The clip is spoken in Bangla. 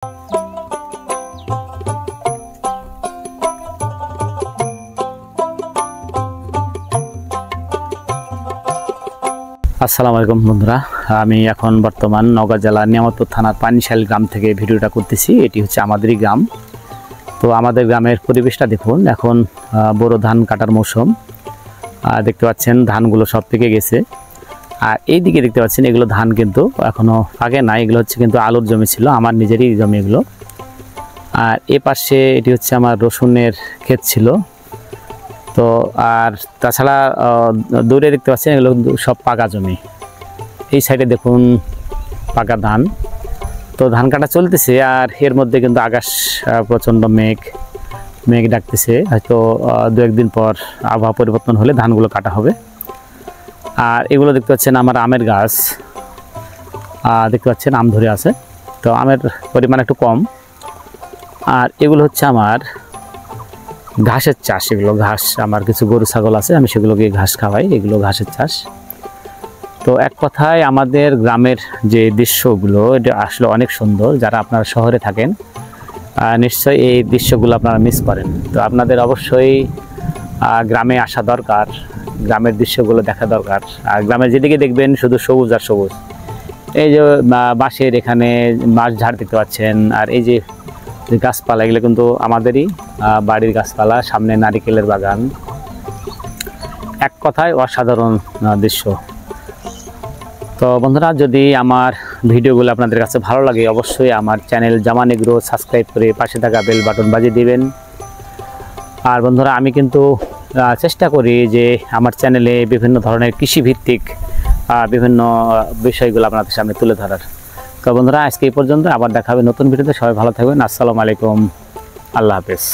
আসসালামু আলাইকুম বন্ধুরা, আমি এখন বর্তমান নওগাঁ জেলার নিয়ামতপুর থানার পানিশাল গ্রাম থেকে ভিডিওটা করতেছি। এটি হচ্ছে আমাদেরই গ্রাম। তো আমাদের গ্রামের পরিবেশটা দেখুন। এখন বড় ধান কাটার মৌসুম। দেখতে পাচ্ছেন ধানগুলো সব পেকে গেছে। আর এই দিকে দেখতে পাচ্ছেন এগুলো ধান কিন্তু এখনও পাকে না। এগুলো হচ্ছে কিন্তু আলুর জমি ছিল, আমার নিজেরই জমি এগুলো। আর এ পাশে এটি হচ্ছে আমার রসুনের ক্ষেত ছিল। তো আর তাছাড়া দূরে দেখতে পাচ্ছেন এগুলো সব পাকা জমি। এই সাইডে দেখুন পাকা ধান। তো ধান কাটা চলতেছে, আর এর মধ্যে কিন্তু আকাশ প্রচণ্ড মেঘ ডাকতেছে। হয়তো দু একদিন পর আবহাওয়া পরিবর্তন হলে ধানগুলো কাটা হবে। আর এগুলো দেখতে পাচ্ছেন আমার আমের গাছ, দেখতে পাচ্ছেন আম ধরে আছে। তো আমের পরিমাণ একটু কম। আর এগুলো হচ্ছে আমার ঘাসের চাষ। এগুলো ঘাস, আমার কিছু গরু ছাগল আছে, আমি সেগুলোকে ঘাস খাওয়াই। এগুলো ঘাসের চাষ। তো এক কথায় আমাদের গ্রামের যে দৃশ্যগুলো, এটা আসলে অনেক সুন্দর। যারা আপনারা শহরে থাকেন নিশ্চয়ই এই দৃশ্যগুলো আপনারা মিস করেন। তো আপনাদের অবশ্যই গ্রামে আসা দরকার, গ্রামের দৃশ্যগুলো দেখা দরকার। আর গ্রামে যেদিকে দেখবেন শুধু সবুজ আর সবুজ। এই যে বাঁশের এখানে মাছ ঝাড় দেখতে পাচ্ছেন, আর এই যে গাছপালা, এগুলো কিন্তু আমাদেরই বাড়ির গাছপালা। সামনে নারিকেলের বাগান। এক কথায় অসাধারণ দৃশ্য। তো বন্ধুরা, যদি আমার ভিডিওগুলো আপনাদের কাছে ভালো লাগে, অবশ্যই আমার চ্যানেল জামান এগ্রো সাবস্ক্রাইব করে পাশে থাকা বেল বাটন বাজিয়ে দিবেন। আর বন্ধুরা, আমি কিন্তু চেষ্টা করি যে আমার চ্যানেলে বিভিন্ন ধরনের কৃষিভিত্তিক বিভিন্ন বিষয়গুলো আপনাদের সামনে তুলে ধরার। তো বন্ধুরা, আজকে এই পর্যন্ত। আবার দেখা হবে নতুন ভিডিওতে। সবাই ভালো থাকবেন। আসসালামু আলাইকুম। আল্লাহ হাফেজ।